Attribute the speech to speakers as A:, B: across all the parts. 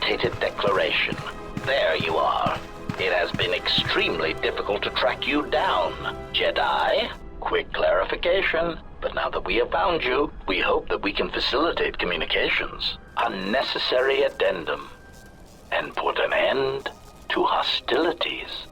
A: annotated declaration. There you are. It has been extremely difficult to track you down, Jedi. Quick clarification, but now that we have found you, we hope that we can facilitate communications. Unnecessary addendum. And put an end to hostilities.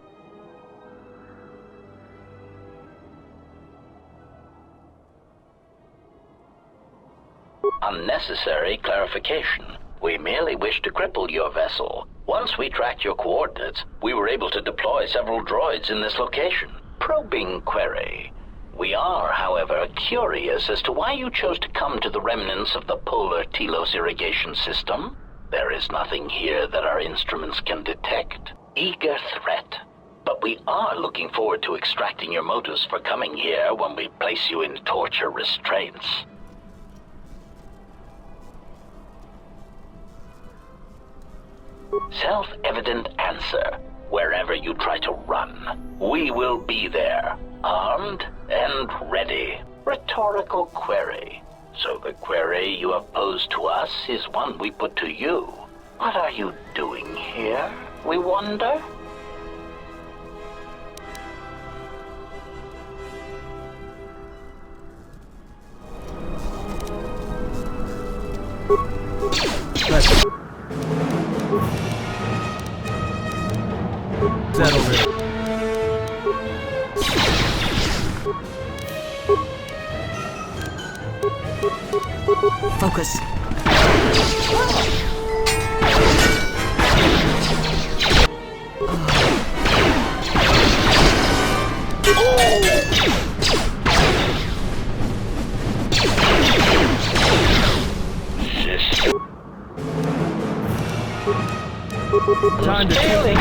A: Unnecessary clarification. We merely wish to cripple your vessel. Once we tracked your coordinates, we were able to deploy several droids in this location. Probing query. We are, however, curious as to why you chose to come to the remnants of the polar Telos irrigation system. There is nothing here that our instruments can detect. Eager threat. But we are looking forward to extracting your motives for coming here when we place you in torture restraints. Self-evident answer. Wherever you try to run, we will be there, armed and ready. Rhetorical query. So the query you have posed to us is one we put to you. What are you doing here, we wonder?
B: Settle there.
C: Focus.
B: Time to
A: Failing.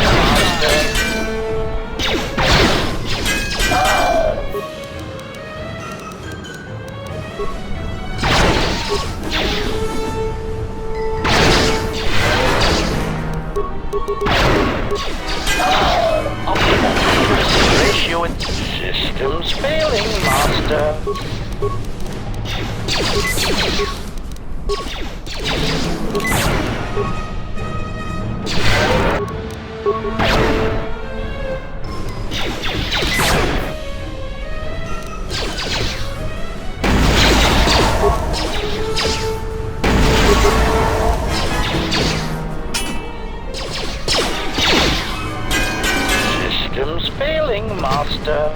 A: Ratio and systems failing, Master. Systems failing, Master.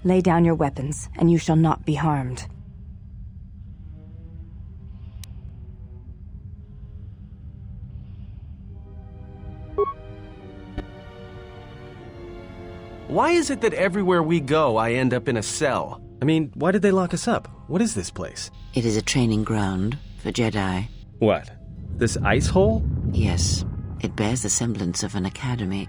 C: Lay down your weapons, and you shall not be harmed.
B: Why is it that everywhere we go, I end up in a cell? I mean, why did they lock us up? What is this place?
D: It is a training ground for Jedi.
B: What? This ice hole?
D: Yes, it bears the semblance of an academy.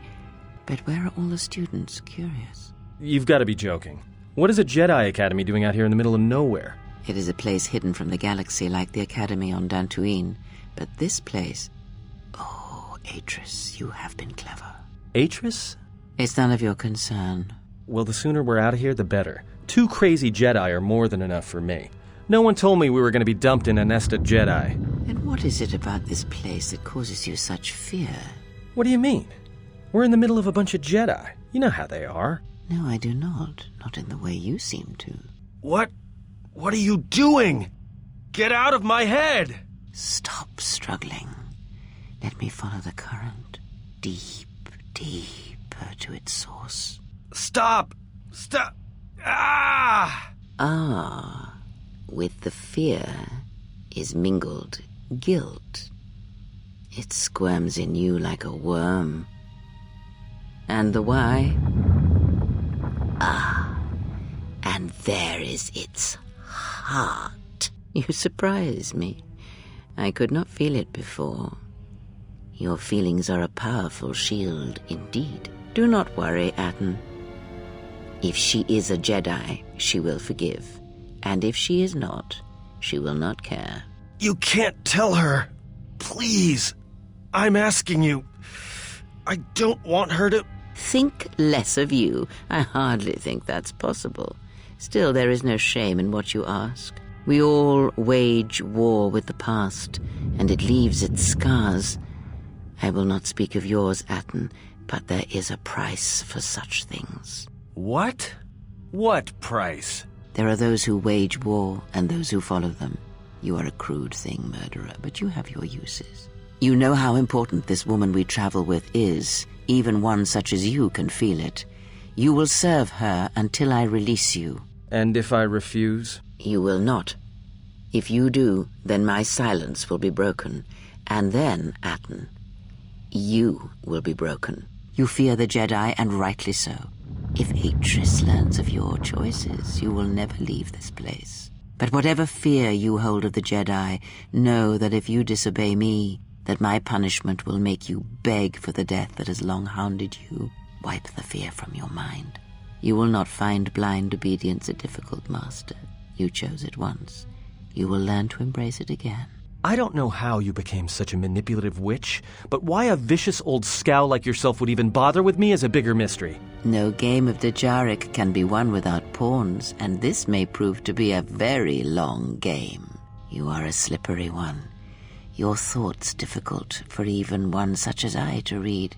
D: But where are all the students? Curious.
B: You've got to be joking. What is a Jedi Academy doing out here in the middle of nowhere?
D: It is a place hidden from the galaxy like the academy on Dantooine. But this place... Oh, Atris, you have been clever.
B: Atris?
D: It's none of your concern.
B: Well, the sooner we're out of here, the better. 2 crazy Jedi are more than enough for me. No one told me we were going to be dumped in a nest of Jedi.
D: And what is it about this place that causes you such fear?
B: What do you mean? We're in the middle of a bunch of Jedi. You know how they are.
D: No, I do not. Not in the way you seem to.
B: What are you doing? Get out of my head!
D: Stop struggling. Let me follow the current. Deep, deeper to its source.
B: Stop! Stop! Ah!
D: Ah, with the fear is mingled guilt. It squirms in you like a worm. And the why? Ah, and there is its heart. You surprise me. I could not feel it before. Your feelings are a powerful shield indeed. Do not worry, Atten. If she is a Jedi, she will forgive. And if she is not, she will not care.
B: You can't tell her. Please. I'm asking you. I don't want her to...
D: Think less of you. I hardly think that's possible. Still, there is no shame in what you ask. We all wage war with the past, and it leaves its scars. I will not speak of yours, Atten, but there is a price for such things.
B: What? What price?
D: There are those who wage war and those who follow them. You are a crude thing, murderer, but you have your uses. You know how important this woman we travel with is. Even one such as you can feel it. You will serve her until I release you.
B: And if I refuse?
D: You will not. If you do, then my silence will be broken. And then, Atten, you will be broken. You fear the Jedi, and rightly so. If Atris learns of your choices, you will never leave this place. But whatever fear you hold of the Jedi, know that if you disobey me, that my punishment will make you beg for the death that has long hounded you. Wipe the fear from your mind. You will not find blind obedience a difficult master. You chose it once. You will learn to embrace it again.
B: I don't know how you became such a manipulative witch, but why a vicious old scowl like yourself would even bother with me is a bigger mystery.
D: No game of Dajaric can be won without pawns, and this may prove to be a very long game. You are a slippery one. Your thoughts difficult for even one such as I to read.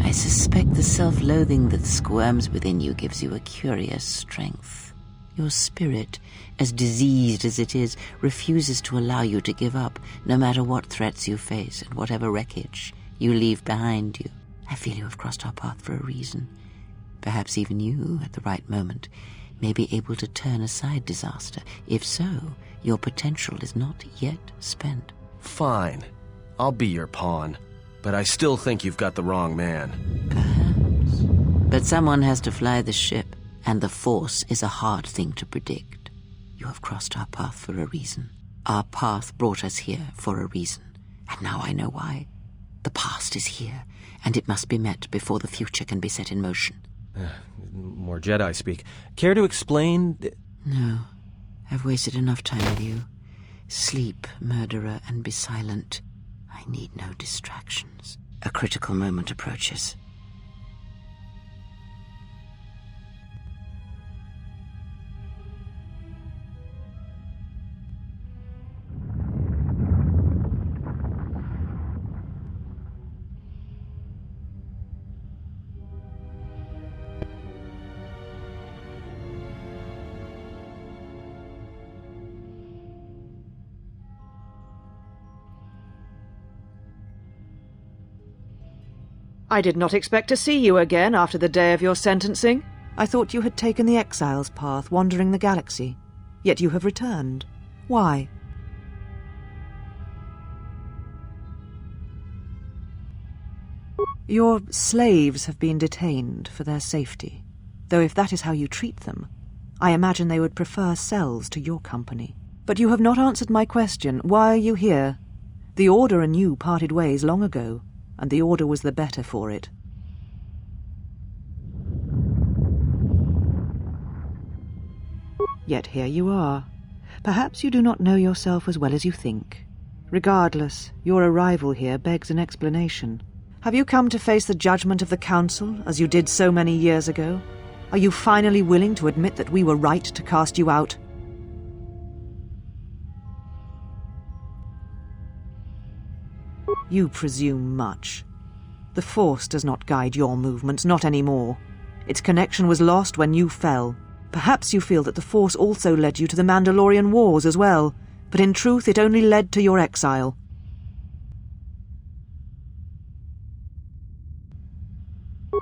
D: I suspect the self-loathing that squirms within you gives you a curious strength. Your spirit, as diseased as it is, refuses to allow you to give up, no matter what threats you face and whatever wreckage you leave behind you. I feel you have crossed our path for a reason. Perhaps even you, at the right moment, may be able to turn aside disaster. If so, your potential is not yet spent.
B: Fine. I'll be your pawn. But I still think you've got the wrong man.
D: Perhaps. But someone has to fly the ship, and the Force is a hard thing to predict. You have crossed our path for a reason. Our path brought us here for a reason. And now I know why. The past is here, and it must be met before the future can be set in motion.
B: More Jedi speak. Care to explain?
D: No. I've wasted enough time with you. Sleep, murderer, and be silent. I need no distractions. A critical moment approaches.
E: I did not expect to see you again after the day of your sentencing. I thought you had taken the exile's path, wandering the galaxy. Yet you have returned. Why? Your slaves have been detained for their safety. Though if that is how you treat them, I imagine they would prefer cells to your company. But you have not answered my question. Why are you here? The Order and you parted ways long ago, and the Order was the better for it. Yet here you are. Perhaps you do not know yourself as well as you think. Regardless, your arrival here begs an explanation. Have you come to face the judgment of the Council, as you did so many years ago? Are you finally willing to admit that we were right to cast you out? You presume much. The Force does not guide your movements, not anymore. Its connection was lost when you fell. Perhaps you feel that the Force also led you to the Mandalorian Wars as well, but in truth it only led to your exile.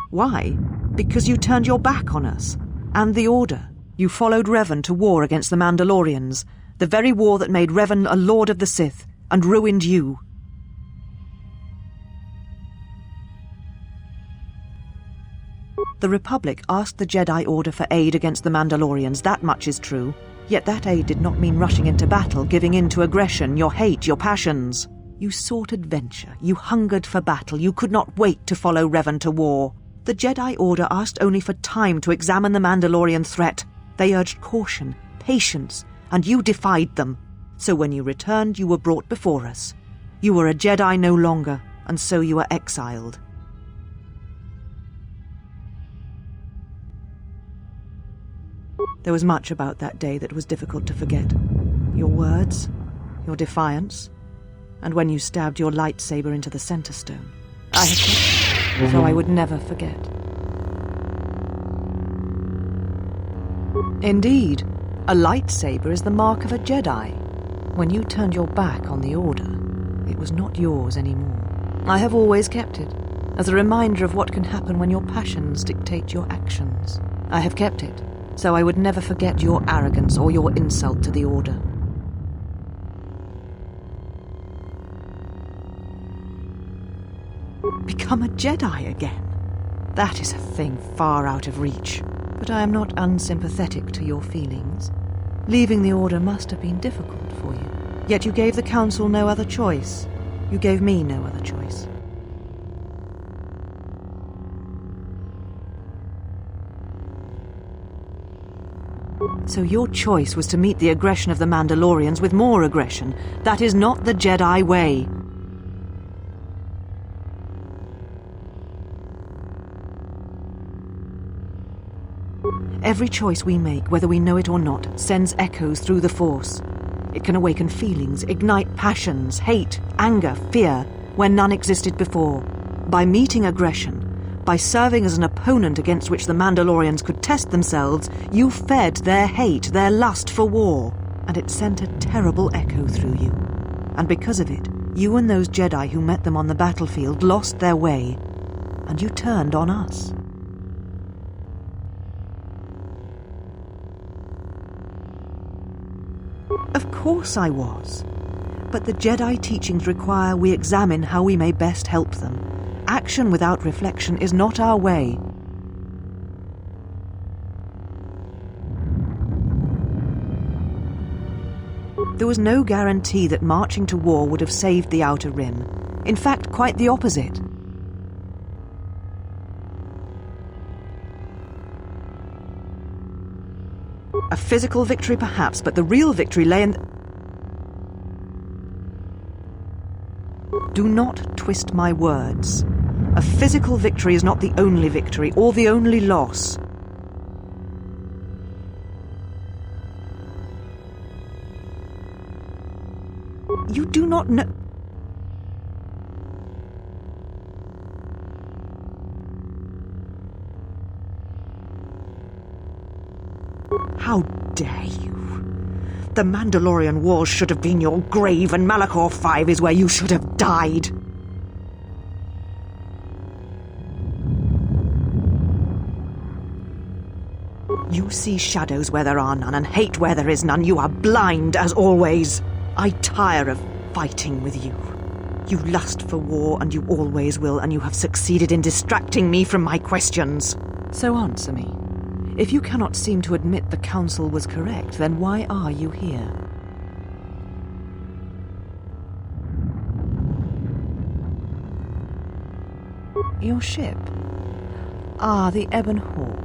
E: Why? Because you turned your back on us, and the Order. You followed Revan to war against the Mandalorians, the very war that made Revan a Lord of the Sith, and ruined you. The Republic asked the Jedi Order for aid against the Mandalorians, that much is true. Yet that aid did not mean rushing into battle, giving in to aggression, your hate, your passions. You sought adventure, you hungered for battle, you could not wait to follow Revan to war. The Jedi Order asked only for time to examine the Mandalorian threat. They urged caution, patience, and you defied them. So when you returned, you were brought before us. You were a Jedi no longer, and so you were exiled. There was much about that day that was difficult to forget. Your words, your defiance, and when you stabbed your lightsaber into the center stone. I had kept it, so I would never forget. Indeed, a lightsaber is the mark of a Jedi. When you turned your back on the Order, it was not yours anymore. I have always kept it, as a reminder of what can happen when your passions dictate your actions. I have kept it, so I would never forget your arrogance or your insult to the Order. Become a Jedi again? That is a thing far out of reach. But I am not unsympathetic to your feelings. Leaving the Order must have been difficult for you. Yet you gave the Council no other choice. You gave me no other choice. So your choice was to meet the aggression of the Mandalorians with more aggression. That is not the Jedi way. Every choice we make, whether we know it or not, sends echoes through the Force. It can awaken feelings, ignite passions, hate, anger, fear, where none existed before. By meeting aggression, by serving as an opponent against which the Mandalorians could test themselves, you fed their hate, their lust for war, and it sent a terrible echo through you. And because of it, you and those Jedi who met them on the battlefield lost their way, and you turned on us. Of course I was. But the Jedi teachings require we examine how we may best help them. Action without reflection is not our way. There was no guarantee that marching to war would have saved the Outer Rim. In fact, quite the opposite. A physical victory perhaps, but the real victory lay in... Do not twist my words. A physical victory is not the only victory, or the only loss. You do not know... How dare you? The Mandalorian Wars should have been your grave, and Malachor 5 is where you should have died. You see shadows where there are none, and hate where there is none. You are blind, as always. I tire of fighting with you. You lust for war, and you always will, and you have succeeded in distracting me from my questions. So answer me. If you cannot seem to admit the Council was correct, then why are you here? Your ship? Ah, the Ebon Hawk.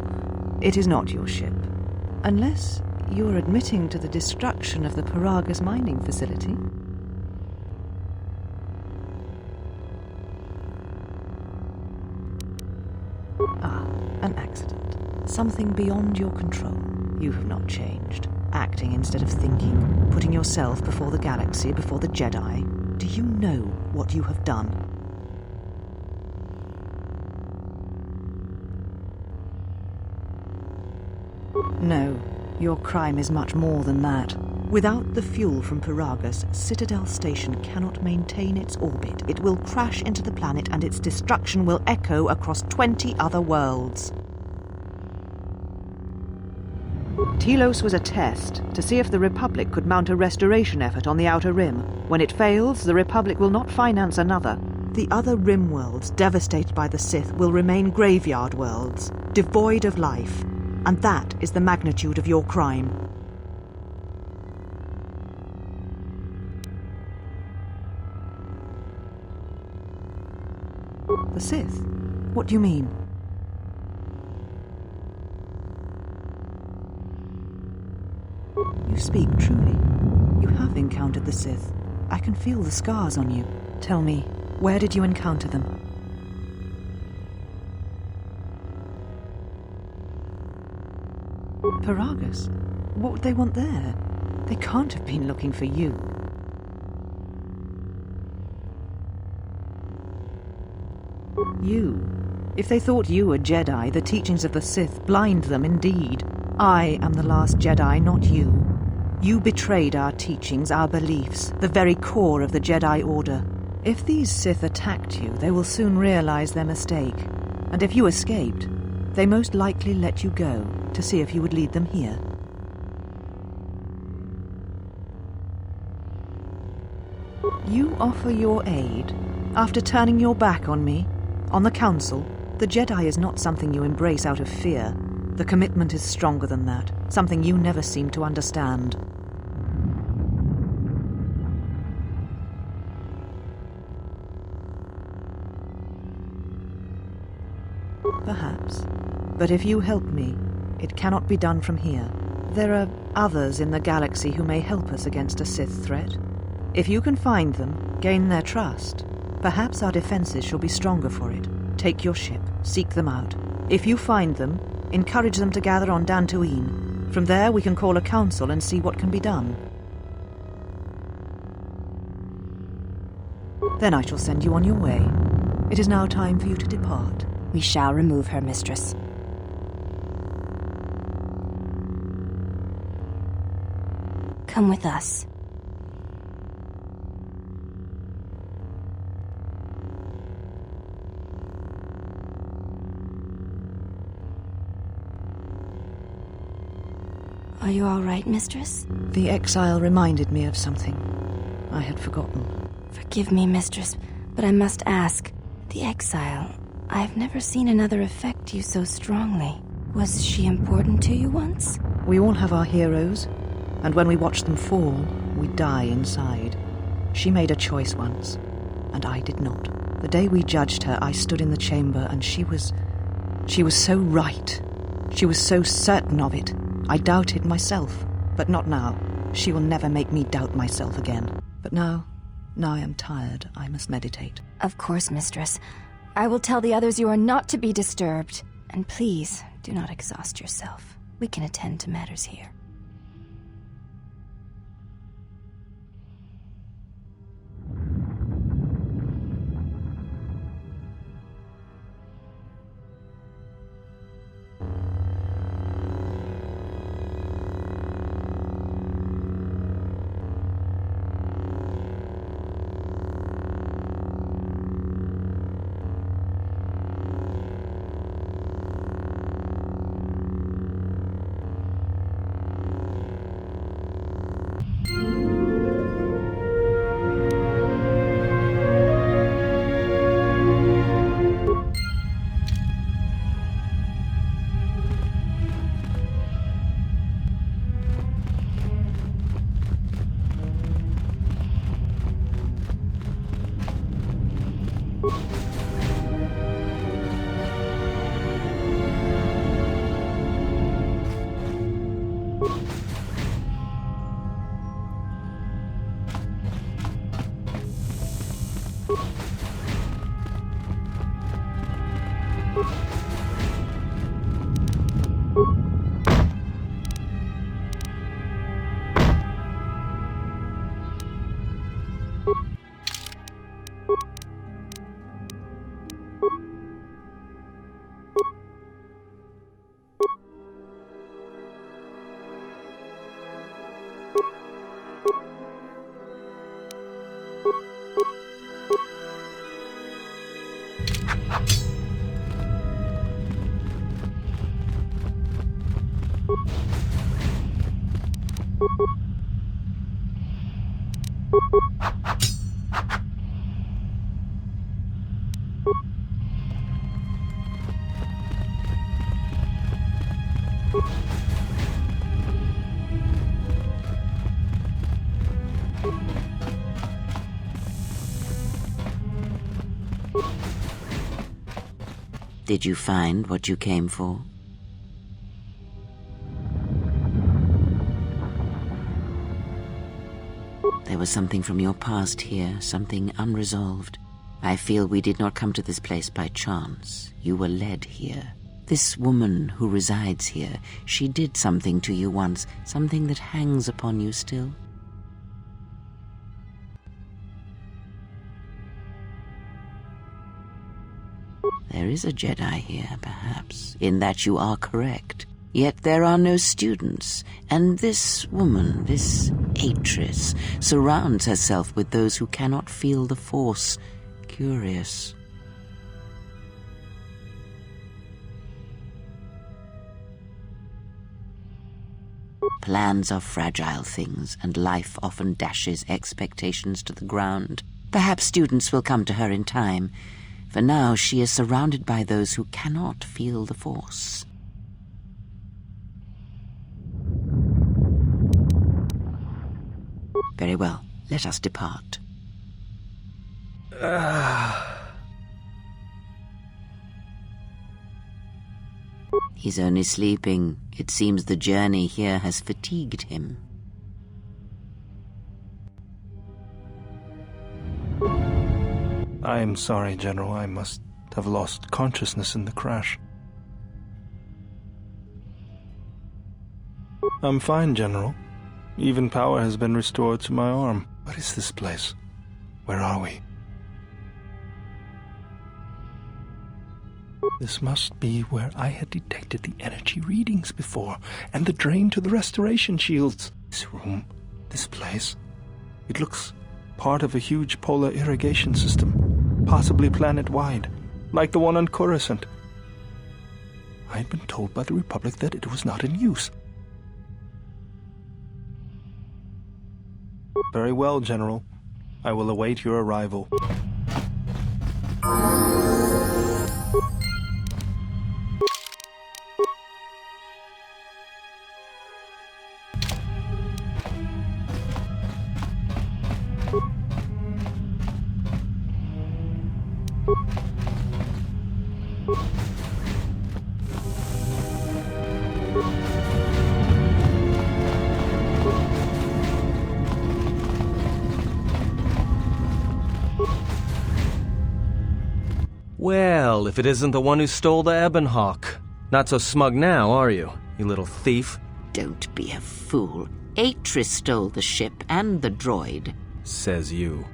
E: It is not your ship. Unless you're admitting to the destruction of the Paragus mining facility. Ah, an accident. Something beyond your control. You have not changed. Acting instead of thinking. Putting yourself before the galaxy, before the Jedi. Do you know what you have done? No, your crime is much more than that. Without the fuel from Paragus, Citadel Station cannot maintain its orbit. It will crash into the planet and its destruction will echo across 20 other worlds. Telos was a test to see if the Republic could mount a restoration effort on the Outer Rim. When it fails, the Republic will not finance another. The other Rim worlds, devastated by the Sith, will remain graveyard worlds, devoid of life. And that is the magnitude of your crime. The Sith? What do you mean? You speak truly. You have encountered the Sith. I can feel the scars on you. Tell me, where did you encounter them? Paragus? What would they want there? They can't have been looking for you. You. If they thought you were Jedi, the teachings of the Sith blind them indeed. I am the last Jedi, not you. You betrayed our teachings, our beliefs, the very core of the Jedi Order. If these Sith attacked you, they will soon realize their mistake. And if you escaped, they most likely let you go to see if you would lead them here. You offer your aid after turning your back on me, on the Council. The Jedi is not something you embrace out of fear. The commitment is stronger than that, something you never seem to understand. Perhaps. But if you help me, it cannot be done from here. There are others in the galaxy who may help us against a Sith threat. If you can find them, gain their trust, perhaps our defenses shall be stronger for it. Take your ship, seek them out. If you find them, encourage them to gather on Dantooine. From there we can call a council and see what can be done. Then I shall send you on your way. It is now time for you to depart.
C: We shall remove her, mistress. Come with us. Are you all right, mistress?
E: The exile reminded me of something I had forgotten.
C: Forgive me, mistress, but I must ask. The exile, I've never seen another affect you so strongly. Was she important to you once?
E: We all have our heroes, and when we watch them fall, we die inside. She made a choice once, and I did not. The day we judged her, I stood in the chamber, and she was so right. She was so certain of it. I doubted myself, but not now. She will never make me doubt myself again. But now I am tired. I must meditate.
C: Of course, mistress. I will tell the others you are not to be disturbed. And please, do not exhaust yourself. We can attend to matters here.
D: Did you find what you came for? There was something from your past here, something unresolved. I feel we did not come to this place by chance. You were led here. This woman who resides here, she did something to you once, something that hangs upon you still. There is a Jedi here, perhaps, in that you are correct. Yet there are no students, and this woman, this Atris, surrounds herself with those who cannot feel the Force. Curious. Plans are fragile things, and life often dashes expectations to the ground. Perhaps students will come to her in time. For now, she is surrounded by those who cannot feel the Force. Very well, let us depart. He's only sleeping. It seems the journey here has fatigued him.
F: I am sorry, General. I must have lost consciousness in the crash. I'm fine, General. Even power has been restored to my arm. What is this place? Where are we? This must be where I had detected the energy readings before, and the drain to the restoration shields. This room, this place, it looks part of a huge polar irrigation system, possibly planet-wide, like the one on Coruscant. I had been told by the Republic that it was not in use. Very well, General. I will await your arrival.
B: Well, if it isn't the one who stole the Ebonhawk. Not so smug now, are you little thief?
D: Don't be a fool. Atris stole the ship and the droid.
B: Says you.